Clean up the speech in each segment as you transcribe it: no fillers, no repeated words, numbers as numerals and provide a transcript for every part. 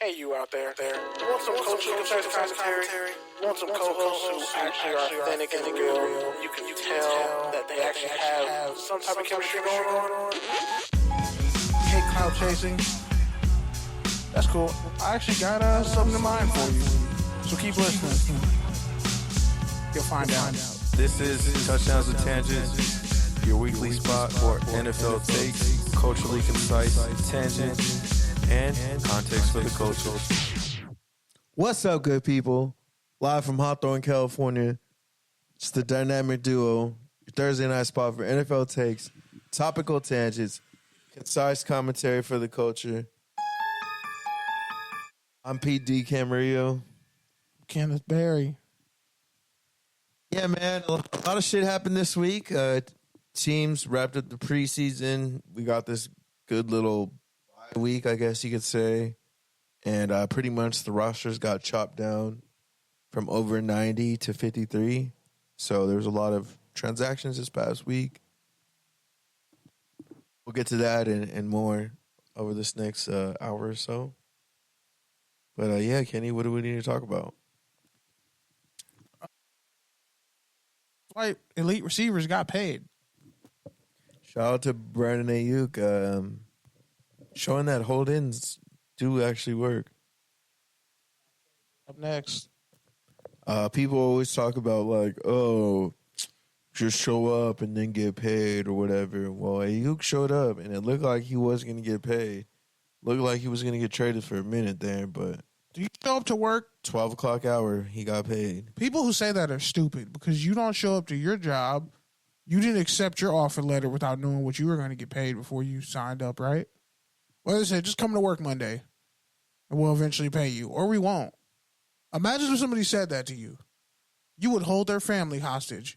Hey, you out there. Want some coaching commentary? Want some co-hosts who actually are authentic and real? You can tell that they actually have some type of chemistry going on. Hate cloud chasing. That's cool. I actually got something in mind for you. So keep listening. You'll find out. This is Touchdowns and Tangents, your weekly spot for NFL takes, culturally concise, tangent, and context for the culture. What's up, good people? Live from Hawthorne, California. It's the dynamic duo, your Thursday night spot for NFL takes, topical tangents, concise commentary for the culture. I'm Pete D. Camarillo. Kenneth Barry. Yeah, man, a lot of shit happened this week. Teams wrapped up the preseason. We got this good little bye week, I guess you could say. And pretty much the rosters got chopped down from over 90 to 53. So there was a lot of transactions this past week. We'll get to that and more over this next hour or so. But yeah, Kenny, what do we need to talk about? Like elite receivers got paid. Shout out to Brandon Aiyuk, showing that hold-ins do actually work. Up next. People always talk about like, oh, just show up and then get paid or whatever. Well, Aiyuk showed up and it looked like he was going to get paid. Looked like he was going to get traded for a minute there, but Do you show up to work? 12 o'clock hour, he got paid. People who say that are stupid because you don't show up to your job. You didn't accept your offer letter without knowing what you were going to get paid before you signed up, right? Well, they said, just come to work Monday and we'll eventually pay you, or we won't. Imagine if somebody said that to you. You would hold their family hostage.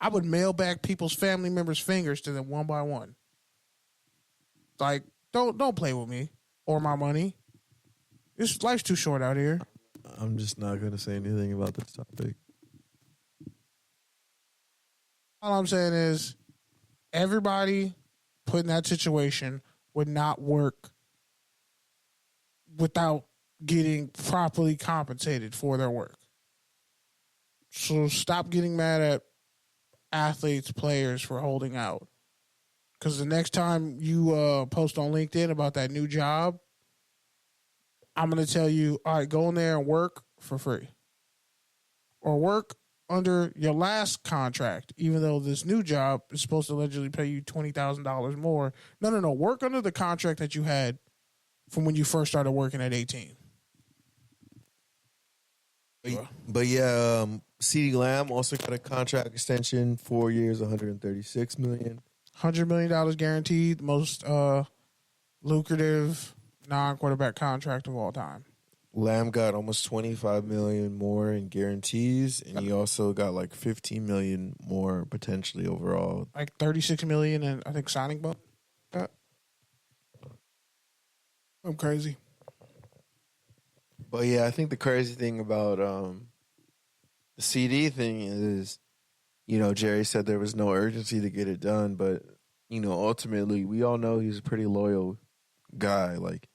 I would mail back people's family members' fingers to them one by one. Like, don't play with me or my money. Life's too short out here. I'm just not going to say anything about this topic. All I'm saying is everybody put in that situation would not work without getting properly compensated for their work. So stop getting mad at athletes, players for holding out. Because the next time you post on LinkedIn about that new job, I'm going to tell you, all right, go in there and work for free. Or work under your last contract, even though this new job is supposed to allegedly pay you $20,000 more. No. Work under the contract that you had from when you first started working at 18. But yeah, CeeDee Lamb also got a contract extension, 4 years, $136 million. $100 million guaranteed, most lucrative non-quarterback contract of all time. Lamb got almost $25 million more in guarantees, and he also got like $15 million more potentially overall. Like $36 million in, I think, signing bonus. I'm crazy. But yeah, I think the crazy thing about the CD thing is, you know, Jerry said there was no urgency to get it done, but, you know, ultimately we all know he's a pretty loyal guy. Like,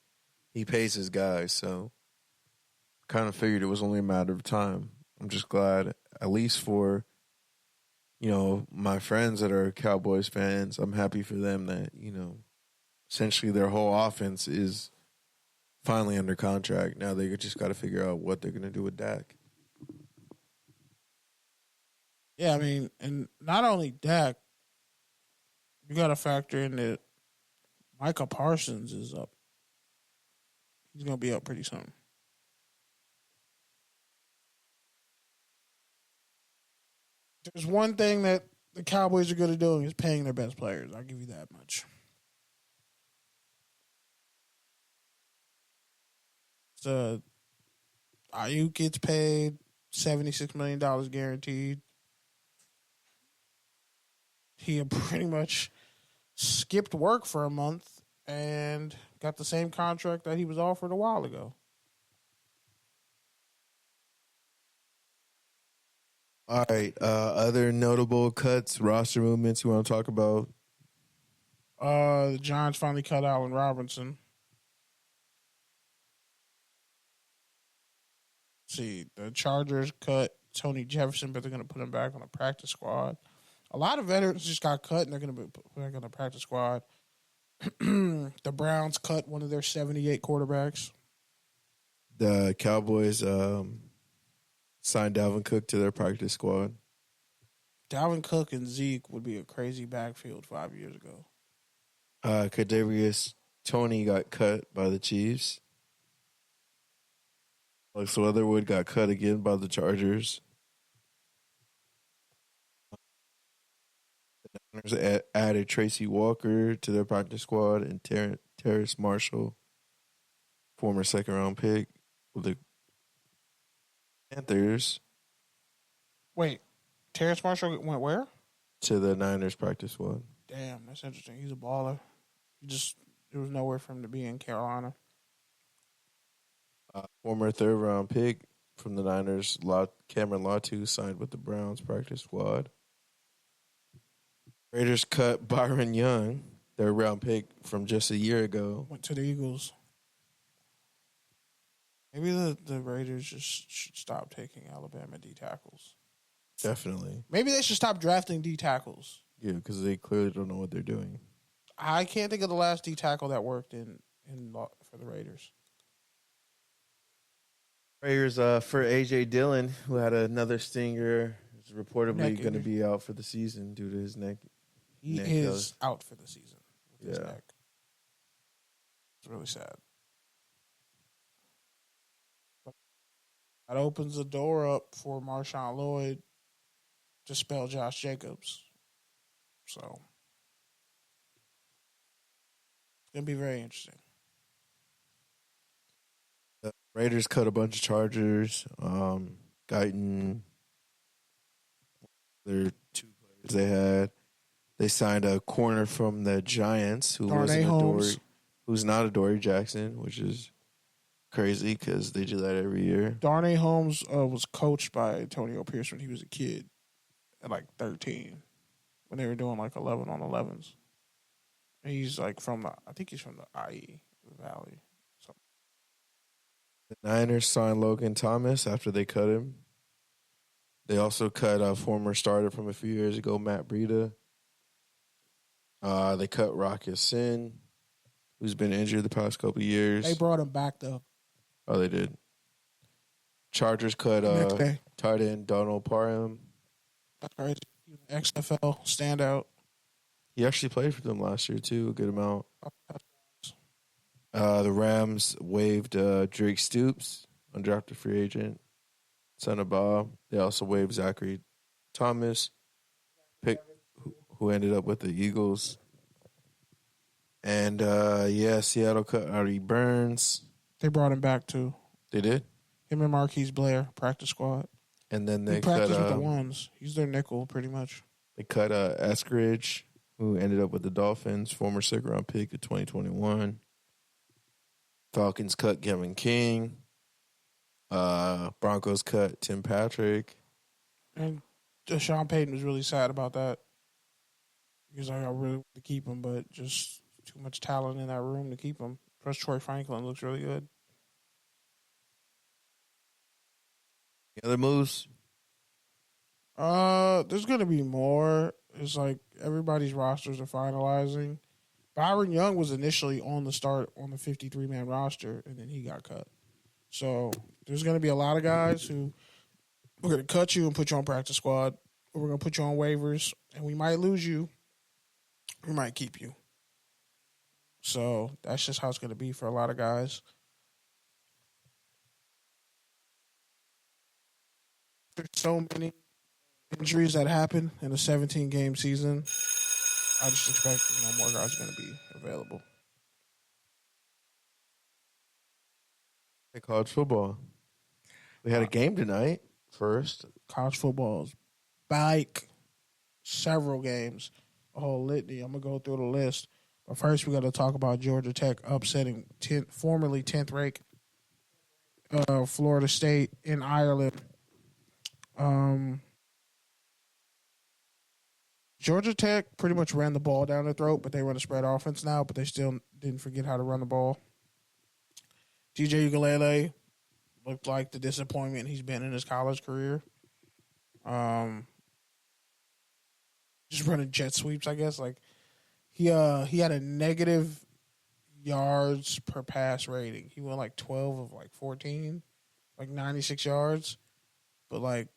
he pays his guys, so kind of figured it was only a matter of time. I'm just glad, at least for, you know, my friends that are Cowboys fans, I'm happy for them that, you know, essentially their whole offense is finally under contract. Now they just got to figure out what they're going to do with Dak. Yeah, I mean, and not only Dak, you got to factor in that Micah Parsons is up. He's going to be up pretty soon. There's one thing that the Cowboys are good at doing is paying their best players. I'll give you that much. So Aiyuk gets paid $76 million guaranteed. He pretty much skipped work for a month and got the same contract that he was offered a while ago. All right. Other notable cuts, roster movements you want to talk about? The Giants finally cut Allen Robinson. See, the Chargers cut Tony Jefferson, but they're going to put him back on the practice squad. A lot of veterans just got cut, and they're going to be put back on the practice squad. The Browns cut one of their 78 quarterbacks. The Cowboys signed Dalvin Cook to their practice squad. Dalvin Cook and Zeke would be a crazy backfield 5 years ago. Kadarius Toney got cut by the Chiefs. Alex Leatherwood got cut again by the Chargers. The Niners added Tracy Walker to their practice squad and Terrace Marshall, former second-round pick with the Panthers. Wait, Terrace Marshall went where? To the Niners practice squad. Damn, that's interesting. He's a baller. There was nowhere for him to be in Carolina. Former third-round pick from the Niners, Cameron Latu, signed with the Browns practice squad. Raiders cut Byron Young, third-round pick from just a year ago. Went to the Eagles. Maybe the Raiders just should stop taking Alabama D tackles. Definitely. Maybe they should stop drafting D tackles. Yeah, because they clearly don't know what they're doing. I can't think of the last D tackle that worked for the Raiders. Prayers for A.J. Dillon, who had another stinger, is reportedly going to be out for the season due to his neck. He is out for the season with his neck. It's really sad. That opens the door up for Marshawn Lloyd to spell Josh Jacobs. So it's going to be very interesting. The Raiders cut a bunch of Chargers. Guyton, their two players they had. They signed a corner from the Giants who's not a Dory Jackson, which is crazy because they do that every year. Darnay Holmes was coached by Antonio Pierce when he was a kid at like 13 when they were doing like 11 on 11s. And he's like I think he's from the IE Valley. The Niners signed Logan Thomas after they cut him. They also cut a former starter from a few years ago, Matt Breida. They cut Rock Ya-Sin, who's been injured the past couple of years. They brought him back, though. Oh, they did. Chargers cut tight end Donald Parham. That's crazy. XFL standout. He actually played for them last year, too, a good amount. The Rams waived Drake Stoops, undrafted free agent, son of Bob. They also waived Zachary Thomas, who ended up with the Eagles. And, Seattle cut Artie Burns. They brought him back, too. They did? Him and Marquise Blair, practice squad. And then they practiced with the ones. He's their nickel, pretty much. They cut Eskridge, who ended up with the Dolphins, former second-round pick of 2021. Falcons cut Kevin King. Broncos cut Tim Patrick. And Sean Payton was really sad about that. Because I really want to keep him, but just too much talent in that room to keep him. Plus, Troy Franklin looks really good. Any other moves? There's going to be more. It's like everybody's rosters are finalizing. Byron Young was initially on the 53-man roster, and then he got cut. So there's going to be a lot of guys who we're going to cut you and put you on practice squad, or we're going to put you on waivers, and we might lose you. We might keep you. So that's just how it's going to be for a lot of guys. There's so many injuries that happen in a 17-game season. I just expect more guys are going to be available. Hey, college football. We had a game tonight first. College football is back. Several games. A whole litany. I'm going to go through the list. But first, we got to talk about Georgia Tech upsetting formerly 10th ranked Florida State in Ireland. Georgia Tech pretty much ran the ball down their throat, but they run a spread offense now, but they still didn't forget how to run the ball. DJ Ugalele looked like the disappointment he's been in his college career. Just running jet sweeps, I guess. Like he had a negative yards per pass rating. He went like 12 of like 14, like 96 yards, but like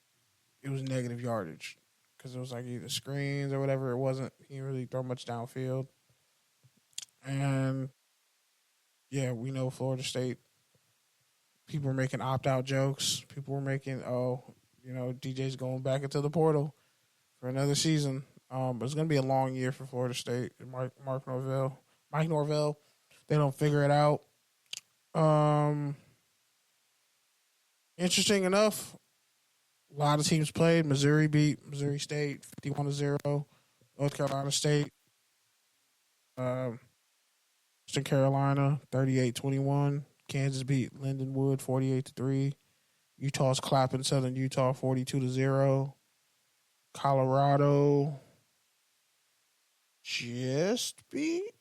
it was negative yardage because it was like either screens or whatever. It wasn't. He didn't really throw much downfield. And yeah, we know Florida State. People were making opt-out jokes. People were making, DJ's going back into the portal for another season. But it's going to be a long year for Florida State. Mike Norvell, they don't figure it out. Interesting enough, a lot of teams played. Missouri beat Missouri State 51-0. North Carolina State, Eastern Carolina 38-21. Kansas beat Lindenwood 48-3. Utah's clapping Southern Utah 42-0. Colorado just beat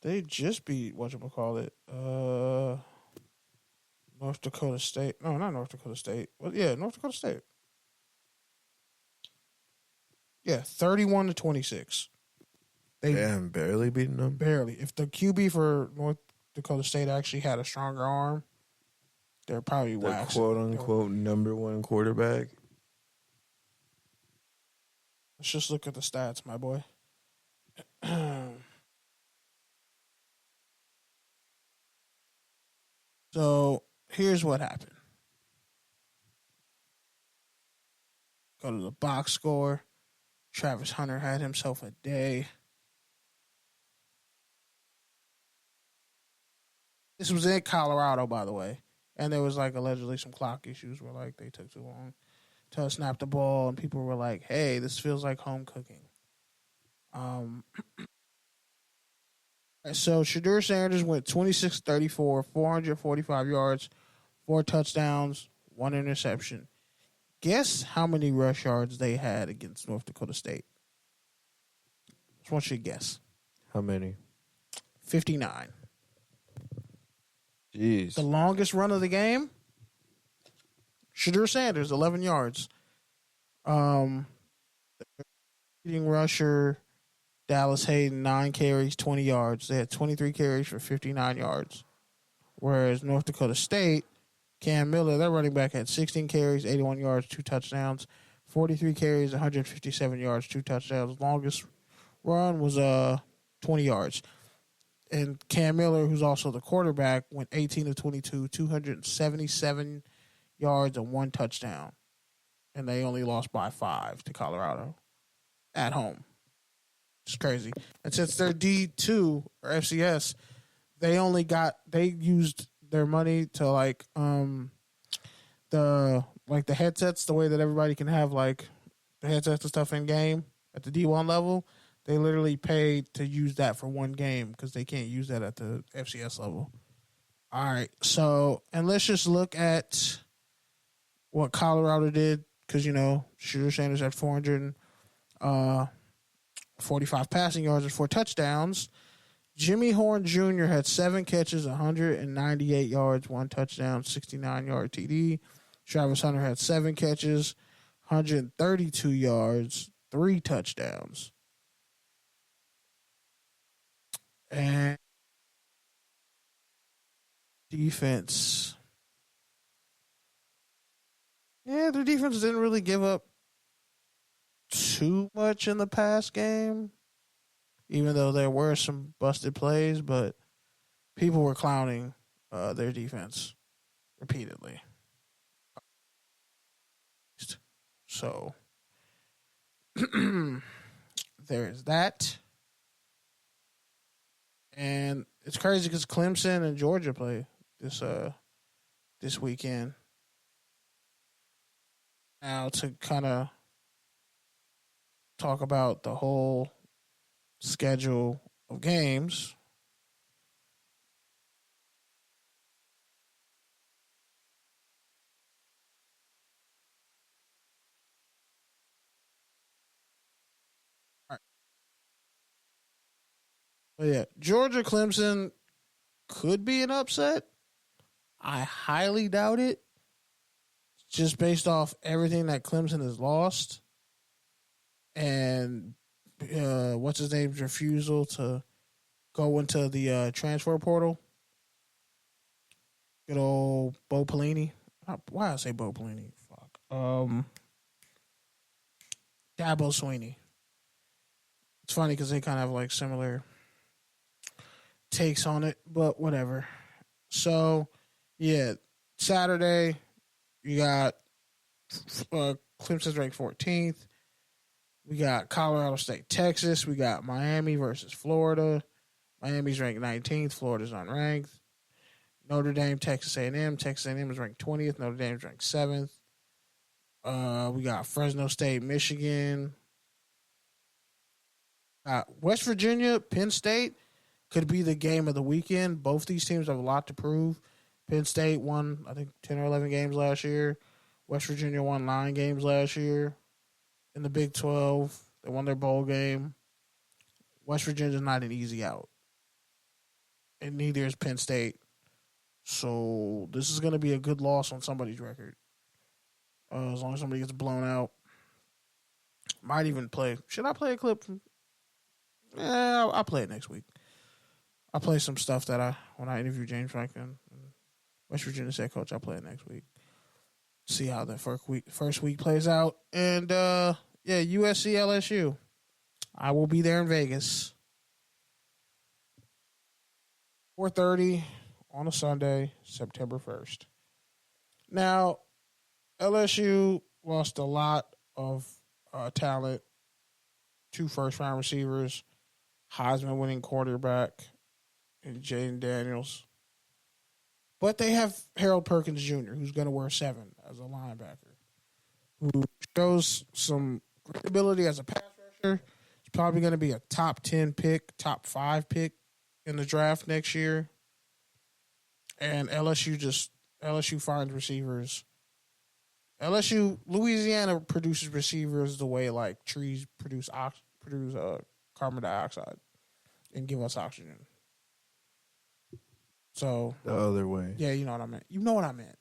they just beat whatchamacallit North Dakota State. No, not North Dakota State. Well, yeah, North Dakota State. Yeah, 31-26. Damn, barely beating them. Barely. If the QB for North Dakota State actually had a stronger arm, they're probably waxing. Quote unquote number one quarterback. Let's just look at the stats, my boy. So here's what happened. Go to the box score. Travis Hunter had himself a day. This was in Colorado, by the way. And there was like allegedly some clock issues where like they took too long to snap the ball, and people were like, hey, this feels like home cooking. So Shedeur Sanders went 26-34, 445 yards, 4 touchdowns, 1 interception. Guess how many rush yards they had against North Dakota State? Just want you to guess. How many? 59. Jeez. The longest run of the game, Shedeur Sanders, 11 yards. Leading rusher, Dallas Hayden, 9 carries, 20 yards. They had 23 carries for 59 yards. Whereas North Dakota State, Cam Miller, their running back, had 16 carries, 81 yards, 2 touchdowns. 43 carries, 157 yards, 2 touchdowns. Longest run was 20 yards. And Cam Miller, who's also the quarterback, went 18 of 22, 277 yards and 1 touchdown. And they only lost by 5 to Colorado at home. It's crazy. And since they're D2 or FCS, they used their money to like the headsets, the way that everybody can have like the headsets and stuff in game at the D1 level. They literally paid to use that for one game because they can't use that at the FCS level. All right. So, and let's just look at what Colorado did because, Shedeur Sanders had 445 passing yards and 4 touchdowns. Jimmy Horn Jr. had 7 catches, 198 yards, 1 touchdown, 69-yard TD. Travis Hunter had 7 catches, 132 yards, 3 touchdowns. And defense. Yeah, their defense didn't really give up too much in the pass game, even though there were some busted plays, but people were clowning their defense repeatedly. So there's that. And it's crazy because Clemson and Georgia play this weekend. Now to kind of talk about the whole schedule of games. All right. But yeah, Georgia Clemson could be an upset. I highly doubt it, just based off everything that Clemson has lost and what's his name's refusal to go into the transfer portal. Good old Bo Pelini. Why I say Bo Pelini? Fuck. Dabo Swinney. It's funny because they kind of have like similar takes on it, but whatever. So, yeah, Saturday, you got Clemson's ranked 14th. We got Colorado State, Texas. We got Miami versus Florida. Miami's ranked 19th. Florida's unranked. Notre Dame, Texas A&M. Texas A&M is ranked 20th. Notre Dame's ranked 7th. We got Fresno State, Michigan. West Virginia, Penn State could be the game of the weekend. Both these teams have a lot to prove. Penn State won, I think, 10 or 11 games last year. West Virginia won 9 games last year in the Big 12. They won their bowl game. West Virginia's not an easy out. And neither is Penn State. So this is going to be a good loss on somebody's record. As long as somebody gets blown out. Might even play. Should I play a clip from... I'll play it next week. I'll play some stuff that when I interview James Franklin, West Virginia head coach, I'll play it next week. See how the first week plays out. And, USC LSU. I will be there in Vegas. 4:30 on a Sunday, September 1st. Now, LSU lost a lot of talent. 2 first-round receivers, Heisman-winning quarterback, and Jaden Daniels. But they have Harold Perkins Jr., who's going to wear 7 as a linebacker, who shows some great ability as a pass rusher. He's probably going to be a top 10 pick, top 5 pick in the draft next year. And LSU finds receivers. Louisiana produces receivers the way like trees produce carbon dioxide and give us oxygen. So the other way. Yeah, you know what I meant. You know what I meant.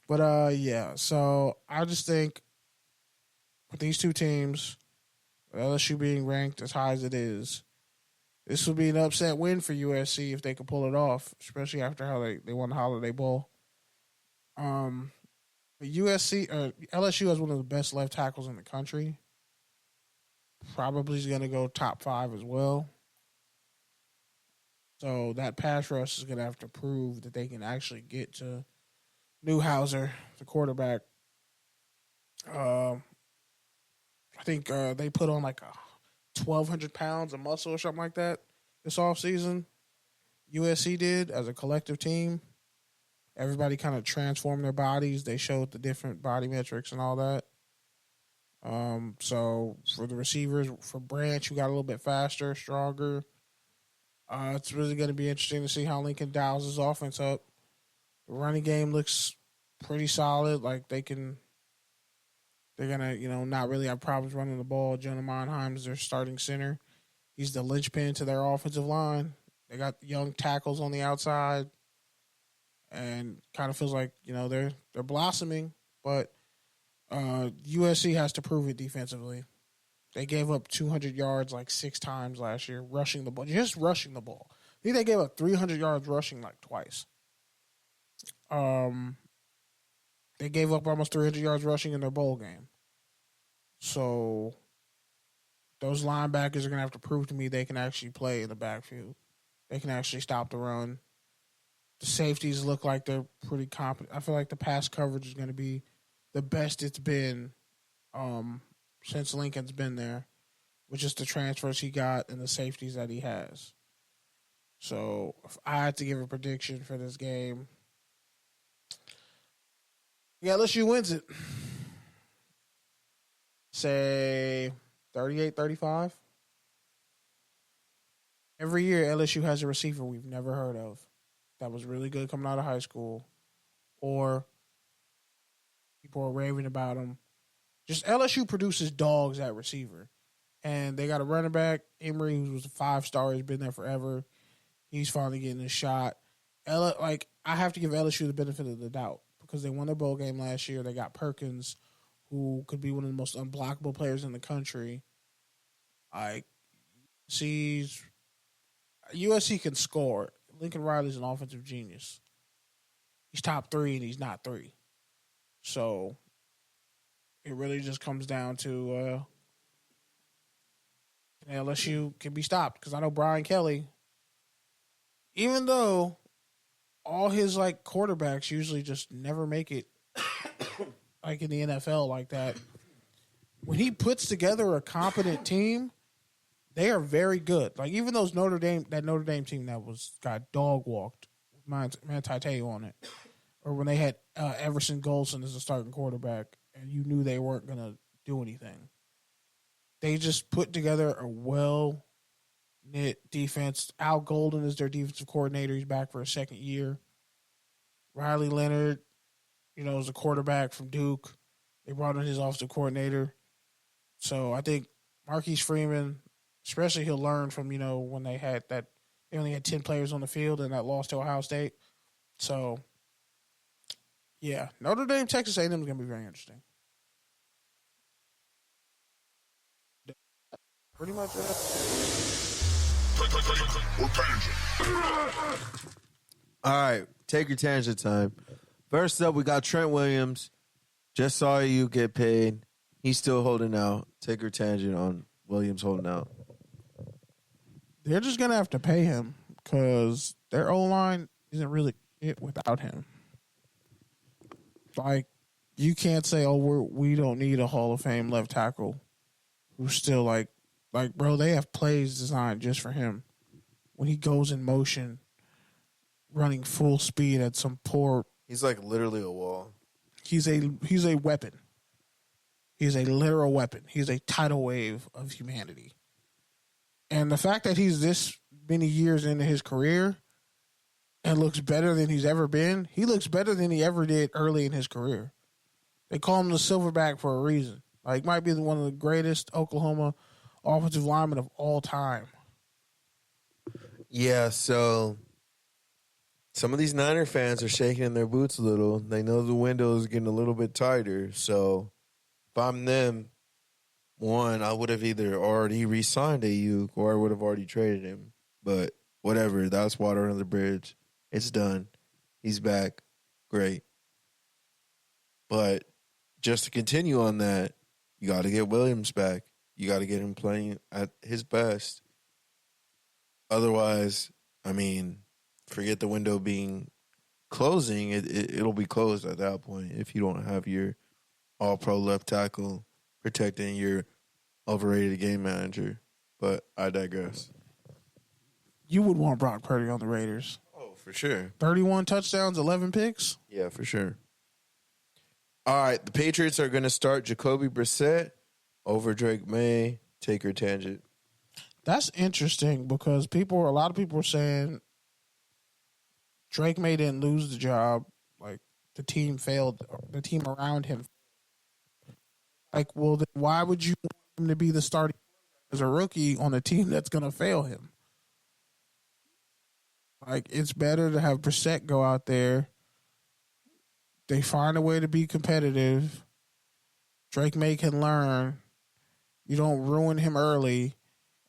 But yeah, so I just think with these two teams, LSU being ranked as high as it is, this will be an upset win for USC if they can pull it off, especially after how they won the Holiday Bowl. But LSU has one of the best left tackles in the country. Probably is going to go top 5 as well. So that pass rush is going to have to prove that they can actually get to Newhouser, the quarterback. I think they put on like 1,200 pounds of muscle or something like that this offseason. USC did as a collective team. Everybody kind of transformed their bodies. They showed the different body metrics and all that. So for the receivers, for Branch, who got a little bit faster, stronger, it's really going to be interesting to see how Lincoln dials his offense up. The running game looks pretty solid. Like they're going to, not really have problems running the ball. Jonah Monheim is their starting center. He's the linchpin to their offensive line. They got young tackles on the outside. And kind of feels like, they're blossoming. But USC has to prove it defensively. They gave up 200 yards like 6 times last year, rushing the ball. Just rushing the ball. I think they gave up 300 yards rushing like twice. They gave up almost 300 yards rushing in their bowl game. So those linebackers are going to have to prove to me they can actually play in the backfield. They can actually stop the run. The safeties look like they're pretty competent. I feel like the pass coverage is going to be the best it's been since Lincoln's been there, with just the transfers he got and the safeties that he has. So if I had to give a prediction for this game, LSU wins it. Say 38-35. Every year, LSU has a receiver we've never heard of that was really good coming out of high school, or people are raving about him. Just LSU produces dogs at receiver. And they got a running back, Emory, who was a 5-star. He's been there forever. He's finally getting his shot. I have to give LSU the benefit of the doubt because they won their bowl game last year. They got Perkins, who could be one of the most unblockable players in the country. USC can score. Lincoln Riley's an offensive genius. He's top 3 and he's not 3. So it really just comes down to LSU can be stopped because I know Brian Kelly, even though all his quarterbacks usually just never make it in the NFL like that, when he puts together a competent team, they are very good. Even those Notre Dame team that got dog walked with Manti Te'o on it, or when they had Everson Golson as a starting quarterback, and you knew they weren't gonna do anything. They just put together a well-knit defense. Al Golden is their defensive coordinator. He's back for a second year. Riley Leonard, is a quarterback from Duke. They brought in his offensive coordinator. So I think Marquise Freeman, especially he'll learn from, when they only had 10 players on the field and that loss to Ohio State. So, yeah, Notre Dame, Texas A&M is going to be very interesting. Pretty much All right, take your tangent time. First up, we got Trent Williams. Just saw you get paid. He's still holding out. Take your tangent on Williams holding out. They're just going to have to pay him because their O-line isn't really it without him. You can't say, we don't need a Hall of Fame left tackle who's still bro, they have plays designed just for him. When he goes in motion, running full speed at some poor... He's literally a wall. He's a weapon. He's a literal weapon. He's a tidal wave of humanity. And the fact that he's this many years into his career and looks better than he's ever been, he looks better than he ever did early in his career. They call him the Silverback for a reason. Might be one of the greatest Oklahoma offensive linemen of all time. Yeah, so some of these Niner fans are shaking in their boots a little. They know the window is getting a little bit tighter. So if I'm them, one, I would have either already re-signed Aiyuk or I would have already traded him. But whatever, that's water under the bridge. It's done. He's back. Great. But just to continue on that, you got to get Williams back. You got to get him playing at his best. Otherwise, forget the window being closing. It'll be closed at that point if you don't have your all-pro left tackle protecting your overrated game manager. But I digress. You would want Brock Purdy on the Raiders. Oh, for sure. 31 touchdowns, 11 picks? Yeah, for sure. All right, the Patriots are going to start Jacoby Brissett over Drake May. Take your tangent. That's interesting because a lot of people are saying Drake May didn't lose the job. The team failed. The team around him. Well, then why would you want him to be the starting as a rookie on a team that's going to fail him? It's better to have Brissett go out there. They find a way to be competitive. Drake May can learn. You don't ruin him early.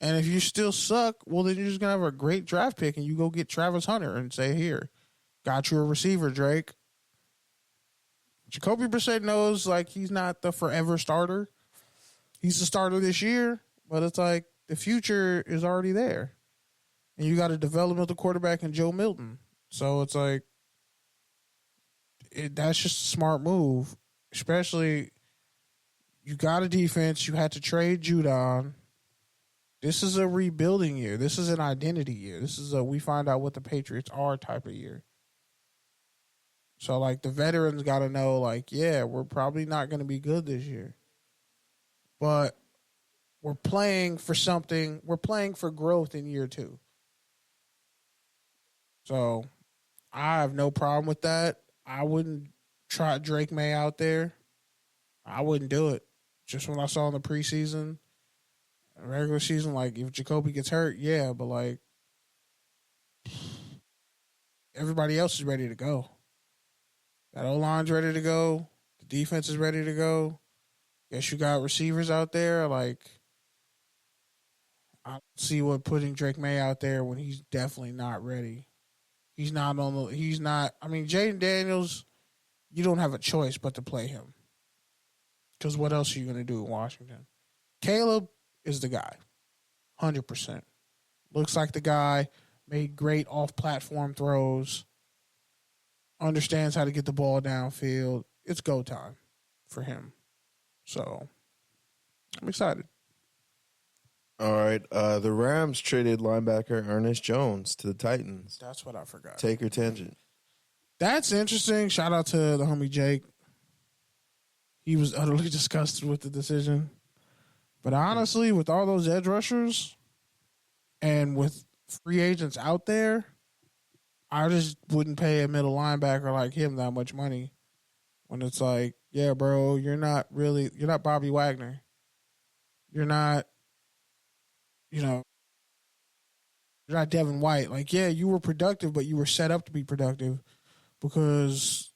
And if you still suck, well, then you're just going to have a great draft pick and you go get Travis Hunter and say, here, got you a receiver, Drake. Jacoby Brissett knows, he's not the forever starter. He's the starter this year, but it's the future is already there. And you got a developmental quarterback in Joe Milton. So it's that's just a smart move, especially you got a defense. You had to trade Judon. This is a rebuilding year. This is an identity year. This is we find out what the Patriots are type of year. So, the veterans got to know, we're probably not going to be good this year. But we're playing for something. We're playing for growth in year 2. So, I have no problem with that. I wouldn't try Drake May out there. I wouldn't do it. Just when I saw in the preseason, regular season, if Jacoby gets hurt, yeah, but everybody else is ready to go. That O-line's ready to go. The defense is ready to go. Guess you got receivers out there. Like, I don't see what putting Drake May out there when he's definitely not ready. He's not on the. He's not. I mean, Jaden Daniels, you don't have a choice but to play him. Because what else are you going to do in Washington? Caleb is the guy, 100%. Looks like the guy. Made great off-platform throws. Understands how to get the ball downfield. It's go time for him. So, I'm excited. All right. The Rams traded linebacker Ernest Jones to the Titans. That's what I forgot. Take your tangent. That's interesting. Shout out to the homie Jake. He was utterly disgusted with the decision. But honestly, with all those edge rushers and with free agents out there, I just wouldn't pay a middle linebacker like him that much money. When it's like, yeah, bro, you're not Bobby Wagner. You're not, you're not Devin White. Like, yeah, you were productive, but you were set up to be productive because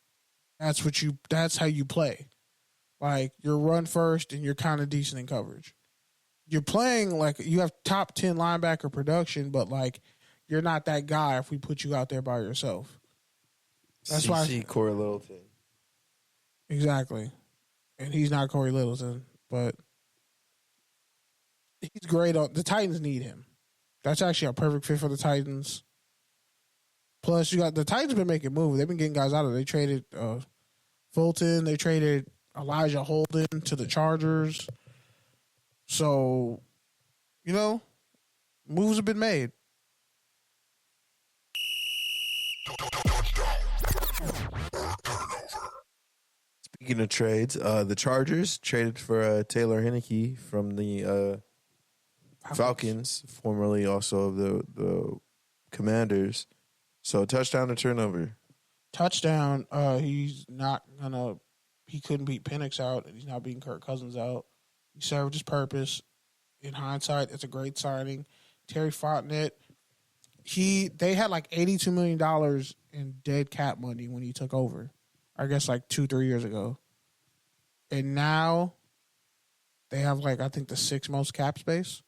that's how you play. Like, you're run first and you're kind of decent in coverage. You're playing like you have top 10 linebacker production, but like you're not that guy if we put you out there by yourself. That's why Corey Littleton. Exactly. And he's not Corey Littleton, but he's great on the Titans need him. That's actually a perfect fit for the Titans. Plus, you got the Titans been making moves. They've been getting guys out of it. They traded Fulton. They traded Elijah Holden to the Chargers. So, moves have been made. Speaking of trades, the Chargers traded for Taylor Heinecke from the Falcons, formerly also of the Commanders. So, touchdown or turnover? Touchdown. He couldn't beat Penix out, and he's not beating Kirk Cousins out. He served his purpose. In hindsight, it's a great signing. Terry Fontenot, they had like $82 million in dead cap money when he took over. I guess like 2-3 years ago. And now they have like, I think the 6th most cap space.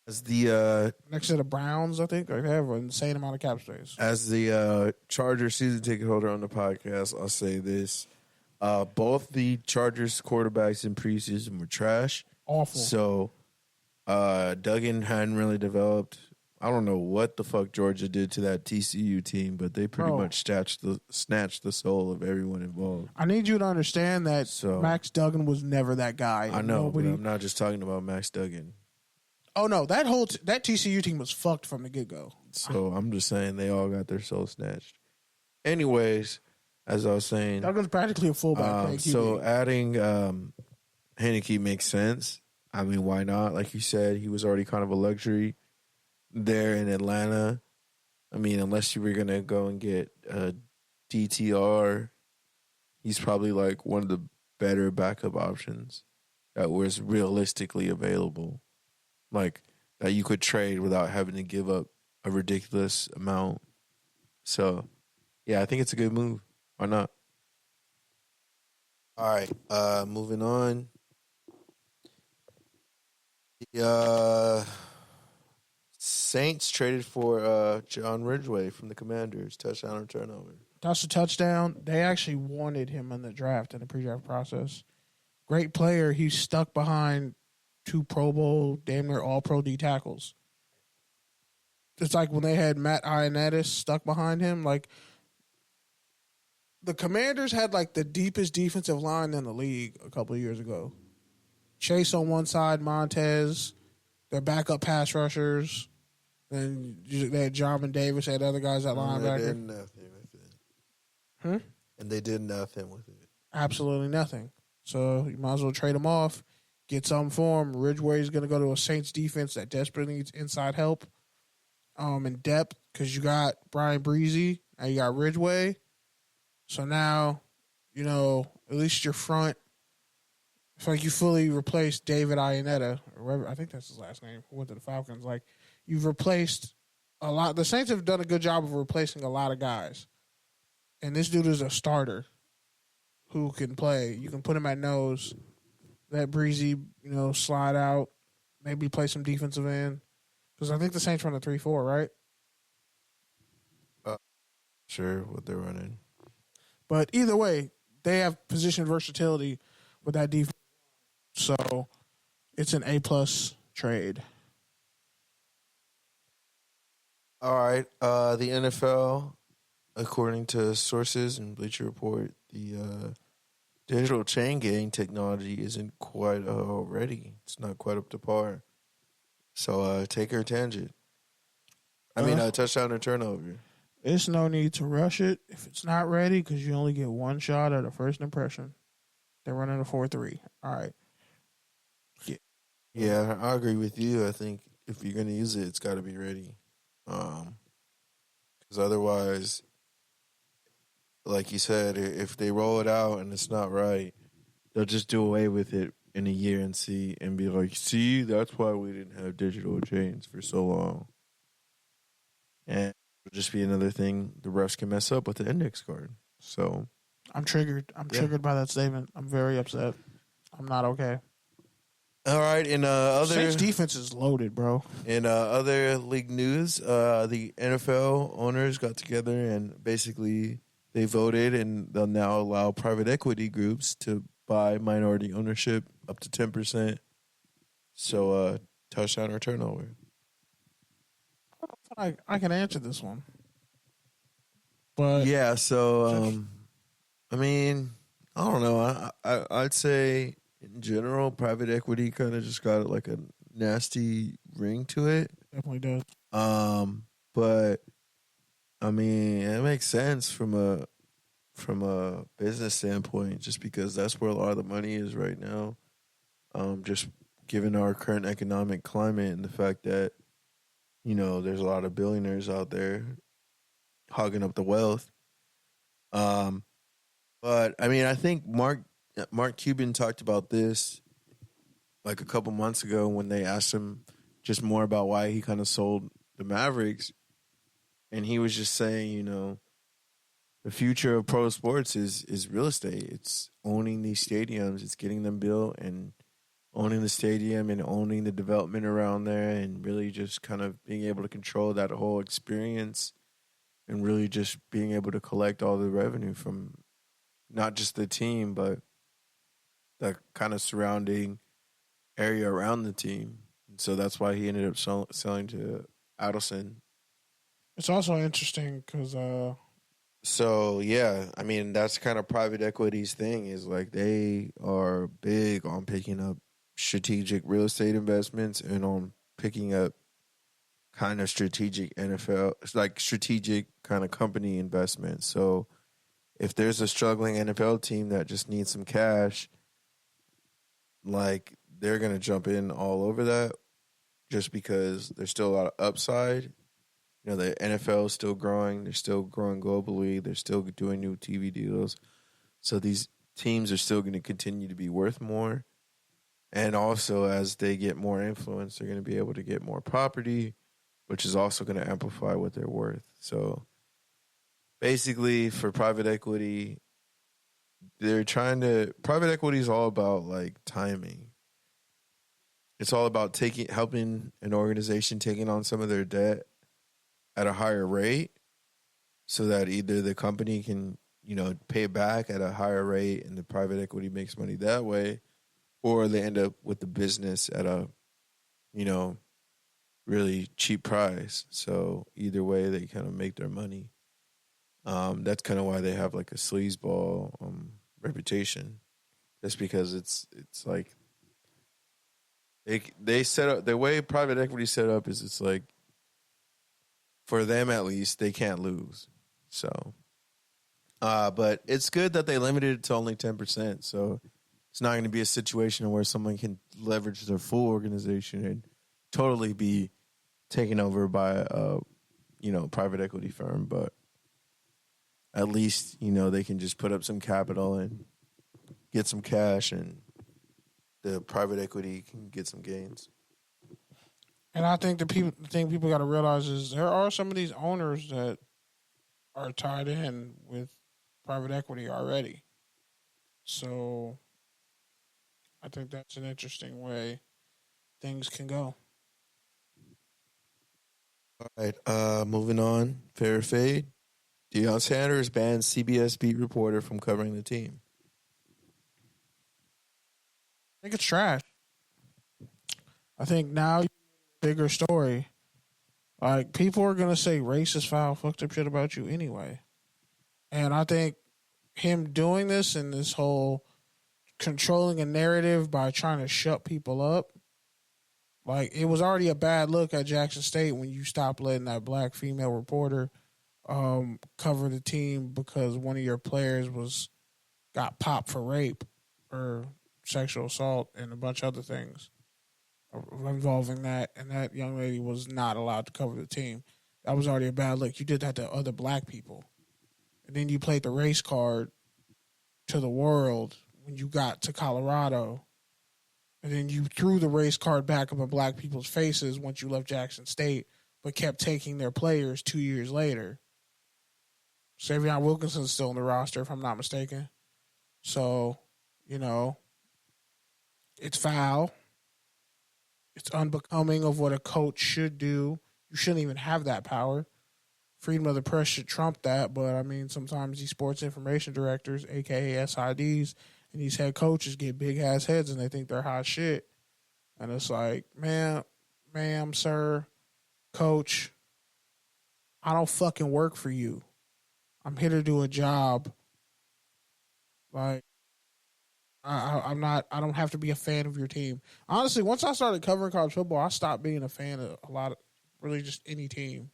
As the next to the Browns, I think, they have an insane amount of cap space. As the Charger season ticket holder on the podcast, I'll say this. Both the Chargers quarterbacks in preseason were trash. Awful. So, Duggan hadn't really developed. I don't know what the fuck Georgia did to that TCU team, but they pretty much snatched the soul of everyone involved. I need you to understand that Max Duggan was never that guy. I know, but I'm not just talking about Max Duggan. Oh, no, that TCU team was fucked from the get-go. So, I'm just saying they all got their soul snatched. Anyways, as I was saying, Duggan's practically a fullback. So adding Heinecke makes sense. I mean, why not? Like you said, he was already kind of a luxury there in Atlanta. I mean, unless you were going to go and get DTR, he's probably like one of the better backup options that was realistically available. Like, that you could trade without having to give up a ridiculous amount. So, yeah, I think it's a good move. Why not? All right, moving on. The Saints traded for John Ridgeway from the Commanders. Touchdown or turnover? That's a touchdown. They actually wanted him in the draft, in the pre-draft process. Great player. He's stuck behind 2 Pro Bowl, damn near all-pro D tackles. It's like when they had Matt Ioannidis stuck behind him, like, the Commanders had like the deepest defensive line in the league a couple of years ago. Chase on one side, Montez, their backup pass rushers. Then they had Jarman Davis, had other guys at linebacker. They did nothing with it. And they did nothing with it. Absolutely nothing. So you might as well trade them off, get something for them. Ridgeway is going to go to a Saints defense that desperately needs inside help and depth because you got Brian Breezy, now you got Ridgeway. So now, at least your front, it's like you fully replaced David Ionetta, or whatever, I think that's his last name, who went to the Falcons. Like, you've replaced The Saints have done a good job of replacing a lot of guys. And this dude is a starter who can play. You can put him at nose, let Breezy, slide out, maybe play some defensive end. Because I think the Saints run a 3-4, right? Sure, what they're running. But either way, they have position versatility with that defense. So it's an A+ trade. All right. The NFL, according to sources and Bleacher Report, the digital chain gang technology isn't quite ready. It's not quite up to par. So take her tangent. Touchdown or turnover. There's no need to rush it if it's not ready because you only get one shot at a first impression. They're running a 4-3. All right. Yeah, I agree with you. I think if you're going to use it, it's got to be ready. Because otherwise, like you said, if they roll it out and it's not right, they'll just do away with it in a year and be like, see, that's why we didn't have digital chains for so long. And it'll just be another thing the refs can mess up with the index card. So I'm triggered. I'm triggered by that statement. I'm very upset. I'm not okay. All right, in Saints defense is loaded, bro. In other league news, the NFL owners got together and basically they voted, and they'll now allow private equity groups to buy minority ownership up to 10%. So, touchdown or turnover. I can answer this one, but yeah. So, I don't know. I'd say. In general, private equity kind of just got like a nasty ring to it. Definitely does. But it makes sense from a business standpoint, just because that's where a lot of the money is right now. Just given our current economic climate and the fact that there's a lot of billionaires out there hogging up the wealth. But I think Mark Cuban talked about this like a couple months ago when they asked him just more about why he kind of sold the Mavericks. And he was just saying, the future of pro sports is real estate. It's owning these stadiums. It's getting them built and owning the stadium and owning the development around there and really just kind of being able to control that whole experience and really just being able to collect all the revenue from not just the team, but the kind of surrounding area around the team. And so that's why he ended up selling to Adelson. It's also interesting because... So, yeah, that's kind of private equity's thing is like they are big on picking up strategic real estate investments and on picking up kind of strategic NFL, like strategic kind of company investments. So if there's a struggling NFL team that just needs some cash, like they're going to jump in all over that just because there's still a lot of upside. The NFL is still growing. They're still growing globally. They're still doing new TV deals. So these teams are still going to continue to be worth more. And also as they get more influence, they're going to be able to get more property, which is also going to amplify what they're worth. So basically for private equity, private equity is all about like timing. It's all about helping an organization taking on some of their debt at a higher rate so that either the company can, pay it back at a higher rate and the private equity makes money that way, or they end up with the business at a, really cheap price. So either way, they kind of make their money. That's kind of why they have like a sleazeball reputation. Just because it's like they set up the way private equity set up is it's like for them at least they can't lose. So, but it's good that they limited it to only 10%. So it's not going to be a situation where someone can leverage their full organization and totally be taken over by a private equity firm, but at least, they can just put up some capital and get some cash and the private equity can get some gains. And I think the thing people got to realize is there are some of these owners that are tied in with private equity already. So I think that's an interesting way things can go. All right, moving on. Fair or fade. Deion Sanders bans CBS Beat reporter from covering the team. I think it's trash. I think now bigger story. Like people are gonna say racist, foul, fucked up shit about you anyway. And I think him doing this and this whole controlling a narrative by trying to shut people up, like it was already a bad look at Jackson State when you stopped letting that black female reporter cover the team because one of your players got popped for rape or sexual assault and a bunch of other things involving that, and that young lady was not allowed to cover the team. That was already a bad look. You did that to other black people. And then you played the race card to the world when you got to Colorado. And then you threw the race card back up in black people's faces once you left Jackson State, but kept taking their players 2 years later. Savion Wilkinson's still on the roster, if I'm not mistaken. So, it's foul. It's unbecoming of what a coach should do. You shouldn't even have that power. Freedom of the press should trump that, but I mean, sometimes these sports information directors, aka SIDs, and these head coaches get big ass heads and they think they're hot shit. And it's like, ma'am, sir, coach, I don't fucking work for you. I'm here to do a job. Like, I don't have to be a fan of your team. Honestly, once I started covering college football, I stopped being a fan of really just any team.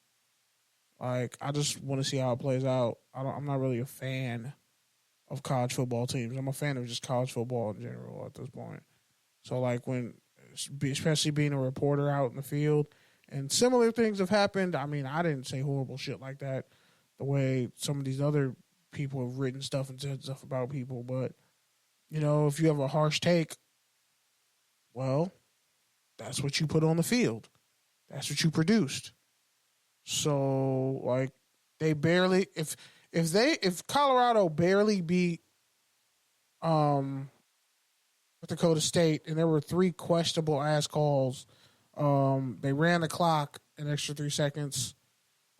Like, I just want to see how it plays out. I'm not really a fan of college football teams. I'm a fan of just college football in general at this point. So, like, especially being a reporter out in the field, and similar things have happened. I mean, I didn't say horrible shit like that the way some of these other people have written stuff and said stuff about people, but if you have a harsh take, well, that's what you put on the field. That's what you produced. So, like, they barely if Colorado barely beat North Dakota State and there were 3 questionable ass calls, they ran the clock an extra 3 seconds.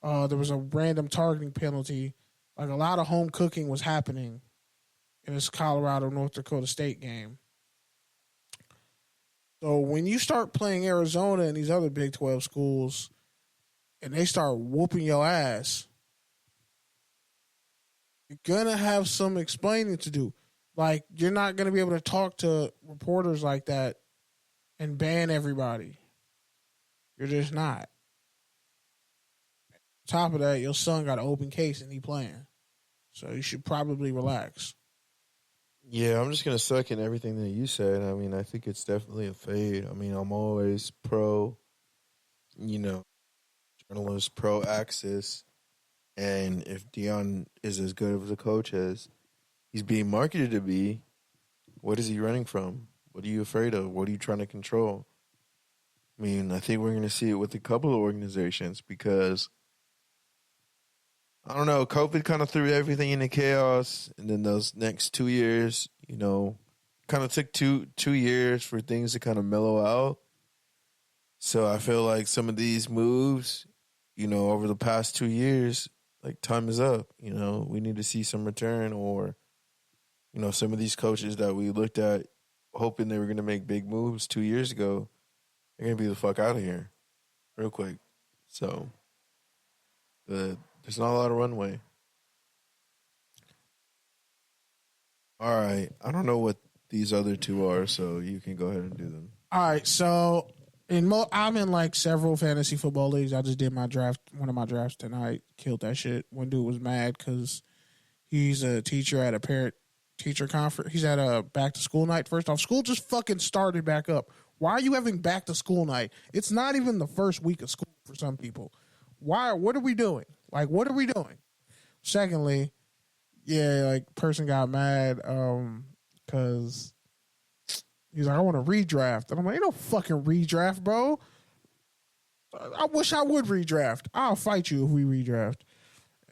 There was a random targeting penalty. Like, a lot of home cooking was happening in this Colorado-North Dakota State game. So when you start playing Arizona and these other Big 12 schools and they start whooping your ass, you're going to have some explaining to do. Like, you're not going to be able to talk to reporters like that and ban everybody. You're just not. On top of that, your son got an open case and he playing. So you should probably relax. Yeah, I'm just going to second everything that you said. I mean, I think it's definitely a fade. I mean, I'm always pro, journalist, pro access. And if Deion is as good of a coach as he's being marketed to be, what is he running from? What are you afraid of? What are you trying to control? I mean, I think we're going to see it with a couple of organizations because, I don't know, COVID kind of threw everything into chaos. And then those next 2 years, kind of took two years for things to kind of mellow out. So I feel like some of these moves, over the past 2 years, like, time is up. We need to see some return, or, some of these coaches that we looked at hoping they were going to make big moves 2 years ago, they're going to be the fuck out of here real quick. So there's not a lot of runway. All right. I don't know what these other two are, so you can go ahead and do them. All right. So I'm in like several fantasy football leagues. I just did my draft, one of my drafts tonight. Killed that shit. One dude was mad because he's a teacher at a parent-teacher conference. He's at a back-to-school night. First off, school just fucking started back up. Why are you having back-to-school night? It's not even the first week of school for some people. Why? What are we doing? Like, what are we doing? Secondly, person got mad because he's like, I want to redraft. And I'm like, ain't no fucking redraft, bro. I wish I would redraft. I'll fight you if we redraft.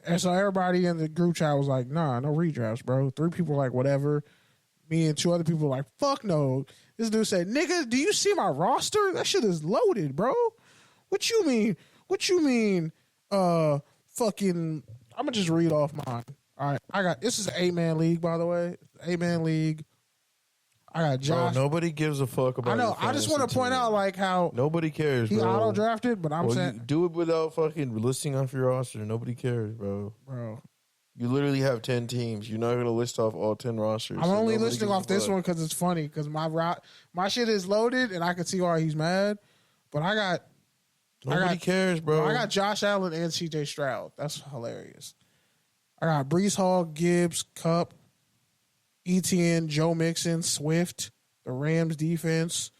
And so everybody in the group chat was like, nah, no redrafts, bro. 3 people were like, whatever. Me and 2 other people were like, fuck no. This dude said, nigga, do you see my roster? That shit is loaded, bro. What you mean? Fucking, I'm going to just read off mine. All right, this is an 8-man league, by the way. 8-man league. I got Josh. Bro, nobody gives a fuck about. I know. I just want to point out like how nobody cares. He bro. auto drafted, but I'm saying do it without fucking listing off your roster. Nobody cares, bro. Bro, you literally have 10 teams. You're not gonna list off all 10 rosters. I'm only listing off this one because it's funny. Because my shit is loaded, and I can see why he's mad. But nobody cares, bro. I got Josh Allen and C.J. Stroud. That's hilarious. I got Breece Hall, Gibbs, Kupp, ETN, Joe Mixon, Swift, the Rams defense.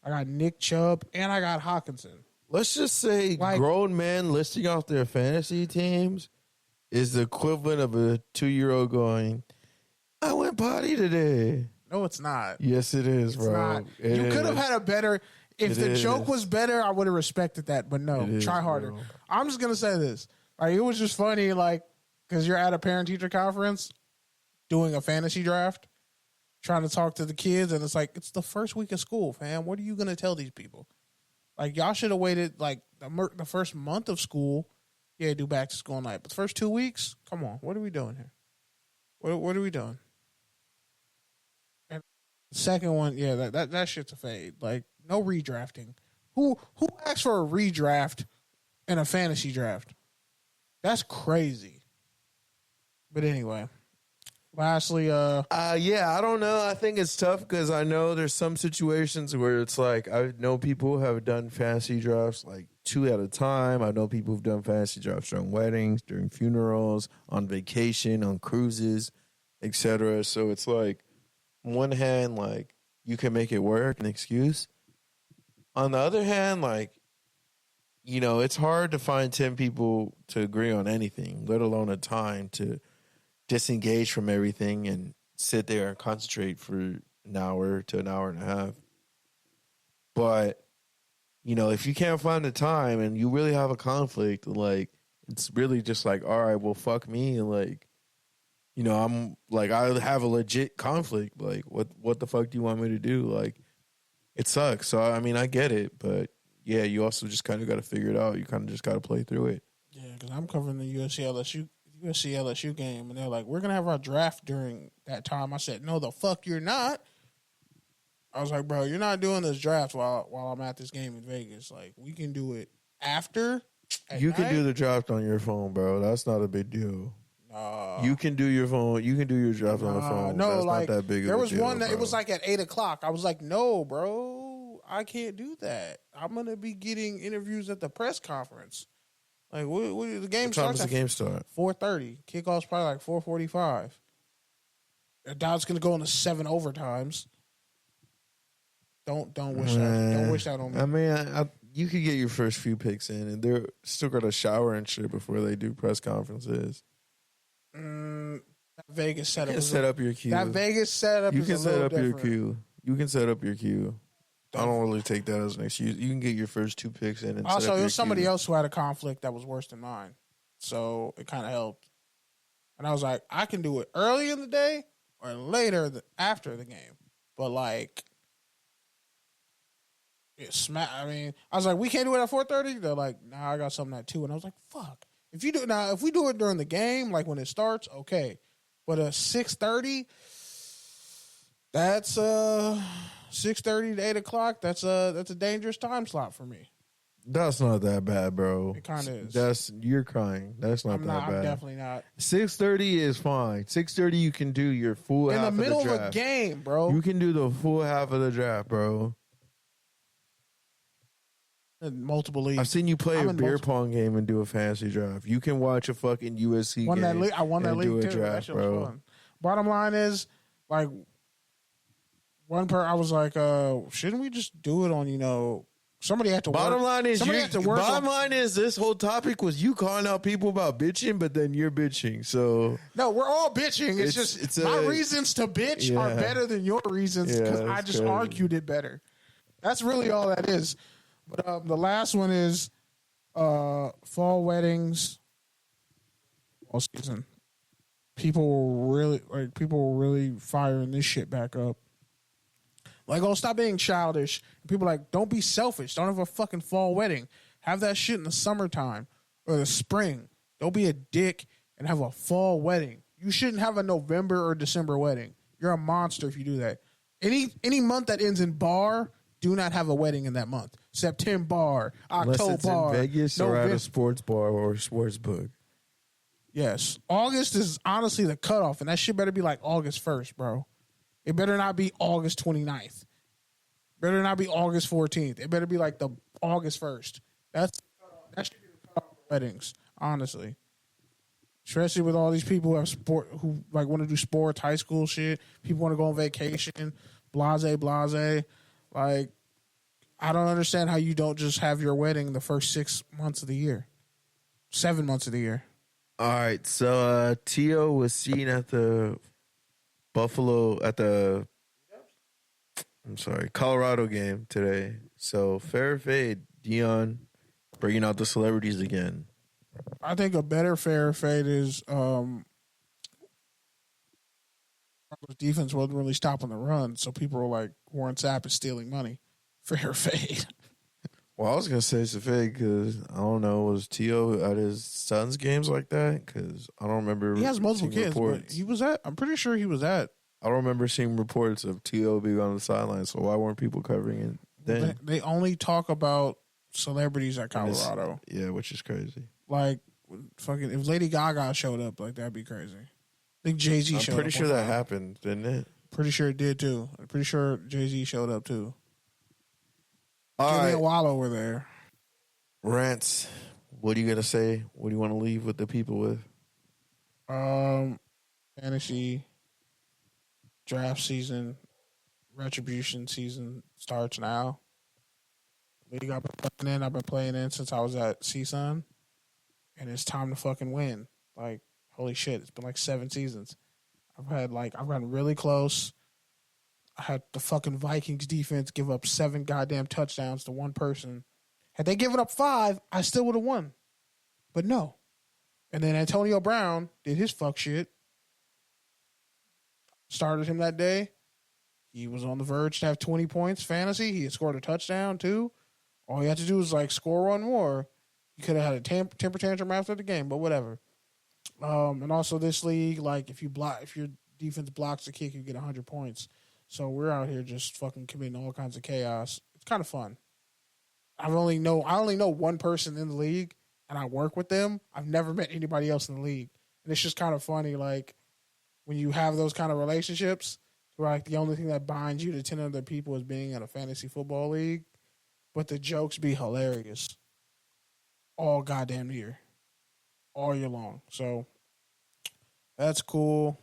I got Nick Chubb, and I got Hawkinson. Let's just say grown men listing off their fantasy teams is the equivalent of a 2-year-old going, I went potty today. No, it's not. Yes, it is, it's bro. Not. You could have had a better... If the joke was better, I would have respected that. But no, try harder. Bro. I'm just going to say this. Like, it was just funny, like, because you're at a parent-teacher conference doing a fantasy draft, trying to talk to the kids, and it's like, it's the first week of school, fam. What are you going to tell these people? Like, y'all should have waited, like, the first month of school. Yeah, do back to school night. But the first 2 weeks, come on. What are we doing here? What are we doing? And the second one, yeah, that shit's a fade. Like, no redrafting. Who asked for a redraft in a fantasy draft? That's crazy. But anyway, lastly, yeah, I don't know. I think it's tough because I know there's some situations where it's like I know people have done fantasy drafts like 2 at a time. I know people who've done fantasy drafts during weddings, during funerals, on vacation, on cruises, etc. So it's like, on one hand, like you can make it work, an excuse. On the other hand, like, you know, it's hard to find 10 people to agree on anything, let alone a time to disengage from everything and sit there and concentrate for an hour to an hour and a half. But, you know, if you can't find the time and you really have a conflict, like, it's really just like, all right, well, fuck me. And like, you know, I'm like, I have a legit conflict. Like, what the fuck do you want me to do? Like, it sucks. So, I mean, I get it. But, yeah, you also just kind of got to figure it out. You kind of just got to play through it. Yeah, because I'm covering the USC-LSU game, and they're like, we're going to have our draft during that time. I said, no, the fuck you're not. I was like, bro, you're not doing this draft while I'm at this game in Vegas. Like, we can do it after. You can do the draft on your phone, bro. That's not a big deal. You can do your phone. You can do your draft on the phone. No, that's like, not that big of a deal. There was one that bro. It was like at 8:00. I was like, no, bro, I can't do that. I'm gonna be getting interviews at the press conference. Like, the game starts. What time does the game start? 4:30. Kickoff's probably like 4:45. I doubt it's gonna go into 7 overtimes. Don't wish that. Don't wish that on me. I mean, you could get your first few picks in, and they're still got to shower and shit before they do press conferences. That Vegas setup. You can set up your queue. That Vegas setup. You can set up different. your queue. You can set up your queue. I don't really take that as an excuse. You can get your first 2 picks in. And also, set up it was somebody queue. else who had a conflict that was worse than mine, so it kind of helped. And I was like, I can do it early in the day or later after the game, but like. I mean, I was like, we can't do it at 4:30. They're like, nah, I got something at 2. And I was like, fuck. If we do it during the game, like when it starts, okay. But 6:30, that's 6:30 to 8:00. That's a dangerous time slot for me. That's not that bad, bro. It kind of is. You're crying. That's not bad. I'm definitely not. 6:30 is fine. 6:30 you can do your full half of the draft. In the middle of a game, bro. You can do the full half of the draft, bro. In multiple leagues. I've seen you play a beer pong game and do a fantasy draft. You can watch a fucking USC game. I won that league too. Draft, that bro. was fun. Bottom line is, like, I was like, shouldn't we just do it on, somebody had to work. Bottom line is, bottom line is this whole topic was you calling out people about bitching, but then you're bitching. So no, we're all bitching. It's just my reasons to bitch are better than your reasons because I just argued it better. That's really all that is. But the last one is Fall weddings, all season. People were really firing this shit back up. Like, oh, stop being childish. People are like, don't be selfish. Don't have a fucking fall wedding. Have that shit in the summertime or the spring. Don't be a dick and have a fall wedding. You shouldn't have a November or December wedding. You're a monster if you do that. Any month that ends in bar, do not have a wedding in that month. September, Unless October, it's in Vegas or at November. a sports bar or a sports book. Yes. August is honestly the cutoff, and that shit better be like August 1st, bro. It better not be August 29th. Better not be August 14th. It better be like the August 1st. That should be the cutoff for weddings, honestly. Especially with all these people who like want to do sports, high school shit. People want to go on vacation, blase. Like, I don't understand how you don't just have your wedding the first 6 months of the year, 7 months of the year. All right, so Tio was seen at the Colorado game today. So fair fade, Deion bringing out the celebrities again. I think a better fair fade is defense wasn't really stopping the run, so people were like, Warren Sapp is stealing money. Fair fade. Well, I was gonna say it's a fake because I don't know. Was Tio at his son's games like that? Because I don't remember. He has multiple seeing kids, reports. but he was at. I'm pretty sure he was at. I don't remember seeing reports of Tio being on the sideline. So why weren't people covering it then? They only talk about celebrities at Colorado. Yeah, which is crazy. Like, fucking, if Lady Gaga showed up, like, that'd be crazy. I think Jay-Z showed up. I'm pretty sure that happened, didn't it? Pretty sure it did, too. I'm pretty sure Jay-Z showed up, too. All Jimmy right. and Wallow were there. Rants. What are you going to say? What do you want to leave with the people with? Fantasy draft season, retribution season starts now. League I've been playing in since I was at CSUN, and it's time to fucking win. Like, holy shit, it's been like 7 seasons. I've gotten really close. I had the fucking Vikings defense give up 7 goddamn touchdowns to one person. Had they given up 5, I still would have won. But no. And then Antonio Brown did his fuck shit. Started him that day. He was on the verge to have 20 points fantasy. He had scored a touchdown too. All he had to do was like score one more. He could have had a temper tantrum after the game, but whatever. And also this league, like if your defense blocks the kick, you get 100 points. So we're out here just fucking committing all kinds of chaos. It's kind of fun. I only know one person in the league, and I work with them. I've never met anybody else in the league, and it's just kind of funny. Like when you have those kind of relationships, where like the only thing that binds you to 10 other people is being in a fantasy football league, but the jokes be hilarious all goddamn year, all year long. So that's cool.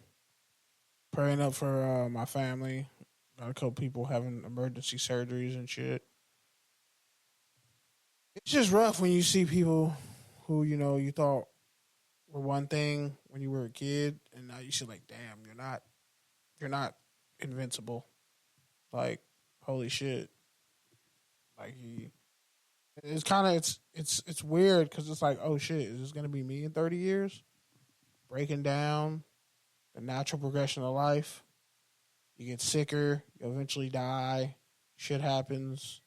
Praying up for my family. Got a couple people having emergency surgeries and shit. It's just rough when you see people who, you thought were one thing when you were a kid, and now you see like, damn, you're not invincible. Like, holy shit. Like it's kind of it's weird because it's like, oh shit, is this gonna be me in 30 years? Breaking down the natural progression of life. You get sicker, you eventually die. Shit happens.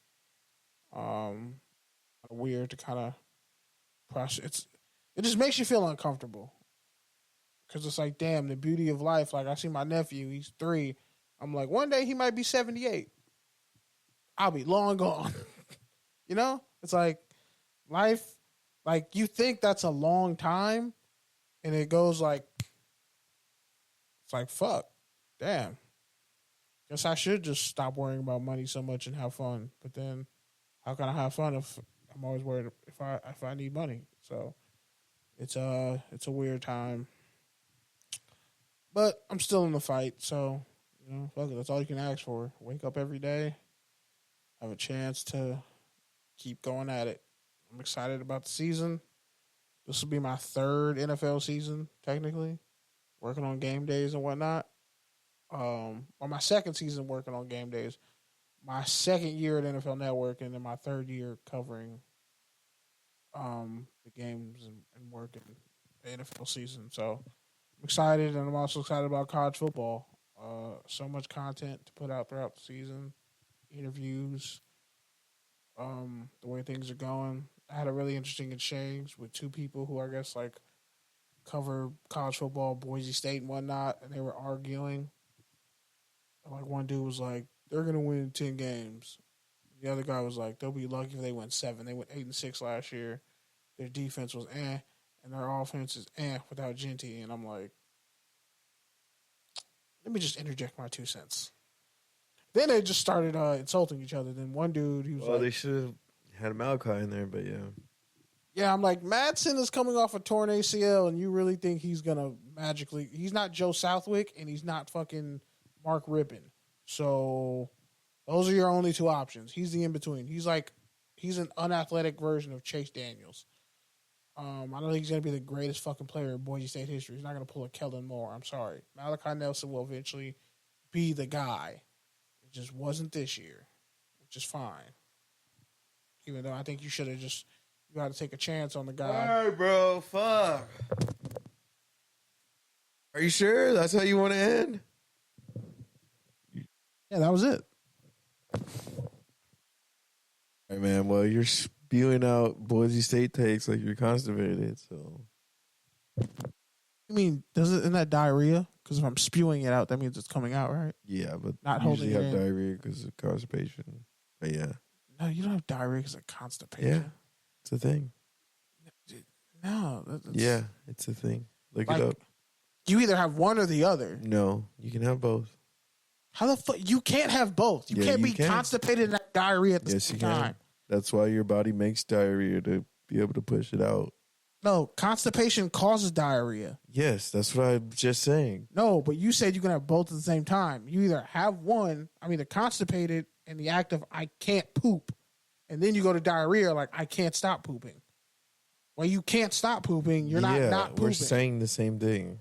Weird to kind of process. It just makes you feel uncomfortable because it's like, damn, the beauty of life. Like I see my nephew, he's 3. I'm like, one day he might be 78. I'll be long gone. It's like life. Like you think that's a long time, and it goes like, it's like fuck, damn. Guess I should just stop worrying about money so much and have fun. But then, how can I have fun if I'm always worried if I need money? So it's a weird time. But I'm still in the fight, so fuck it. That's all you can ask for. Wake up every day, have a chance to keep going at it. I'm excited about the season. This will be my 3rd NFL season, technically, working on game days and whatnot. Or my 2nd season working on game days. My 2nd year at NFL Network, and then my 3rd year covering the games and work in the NFL season. So I'm excited, and I'm also excited about college football. So much content to put out throughout the season, interviews, the way things are going. I had a really interesting exchange with two people who I guess like cover college football, Boise State and whatnot, and they were arguing. Like one dude was like, "They're gonna win 10 games." The other guy was like, "They'll be lucky if they win 7. They went 8-6 last year. Their defense was and their offense is without Genty." And I'm like, let me just interject my 2 cents. Then they just started insulting each other. Then one dude, he was like, they should have had Malachi in there, but yeah. Yeah, I'm like, Madsen is coming off a torn ACL, and you really think he's going to magically... He's not Joe Southwick, and he's not fucking Mark Rippon. So those are your only 2 options. He's the in-between. He's an unathletic version of Chase Daniels. I don't think he's going to be the greatest fucking player in Boise State history. He's not going to pull a Kellen Moore. I'm sorry. Malachi Nelson will eventually be the guy. It just wasn't this year, which is fine. Even though I think you should have just... You got to take a chance on the guy. All right, bro. Fuck. Are you sure that's how you want to end? Yeah, that was it. All right, man. Well, you're spewing out Boise State takes like you're constipated, so. I mean, isn't that diarrhea? Because if I'm spewing it out, that means it's coming out, right? Yeah, but not usually holding it have in. diarrhea because of constipation. But yeah. No, you don't have diarrhea because of constipation. Yeah, it's a thing. No. Yeah, it's a thing. Look it up. You either have one or the other. No, you can have both. How the fuck? You can't have both. You can't be constipated and have diarrhea at the same time. That's why your body makes diarrhea, to be able to push it out. No, constipation causes diarrhea. Yes, that's what I'm just saying. No, but you said you can have both at the same time. You either have one, I'm either constipated in the act of I can't poop, and then you go to diarrhea like I can't stop pooping. When you can't stop pooping, you're not pooping. We're saying the same thing.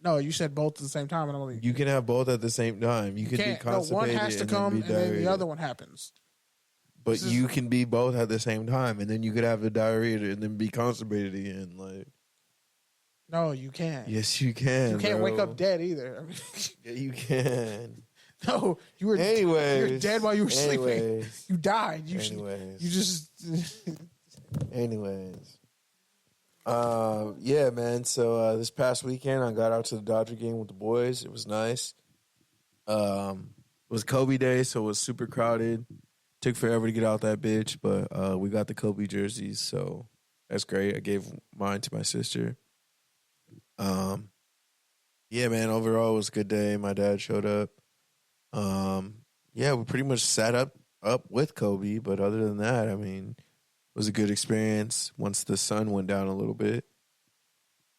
No, you said both at the same time. And I'm like, you can have both at the same time. You could be constipated. No, one has to come, and then the other one happens. But you can be both at the same time, and then you could have the diarrhea and then be constipated again. Like, no, you can't. Yes, you can. You can't wake up dead either. I mean, yeah, you can. No, you were. Anyways, you're dead while you were sleeping. You died. You just. Anyways. Yeah, man. So this past weekend, I got out to the Dodger game with the boys. It was nice. It was Kobe Day, so it was super crowded. Took forever to get out that bitch, but we got the Kobe jerseys, so that's great. I gave mine to my sister. Yeah, man. Overall, it was a good day. My dad showed up. Yeah, we pretty much sat up with Kobe, but other than that, I mean, it was a good experience once the sun went down a little bit.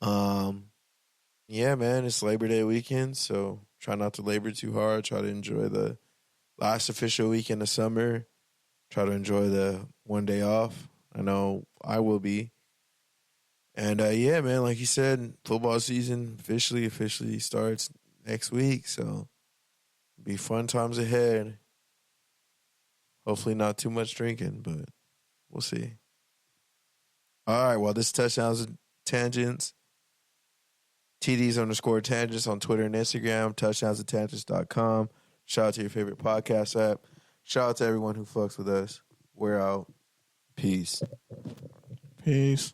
Yeah, man, it's Labor Day weekend, so try not to labor too hard. Try to enjoy the last official weekend of summer. Try to enjoy the one day off. I know I will be. And, yeah, man, like you said, football season officially starts next week, so be fun times ahead. Hopefully not too much drinking, but we'll see. All right, well, this is Touchdowns and Tangents. TDs_tangents on Twitter and Instagram. Touchdownsandtangents.com. Shout out to your favorite podcast app. Shout out to everyone who fucks with us. We're out. Peace. Peace.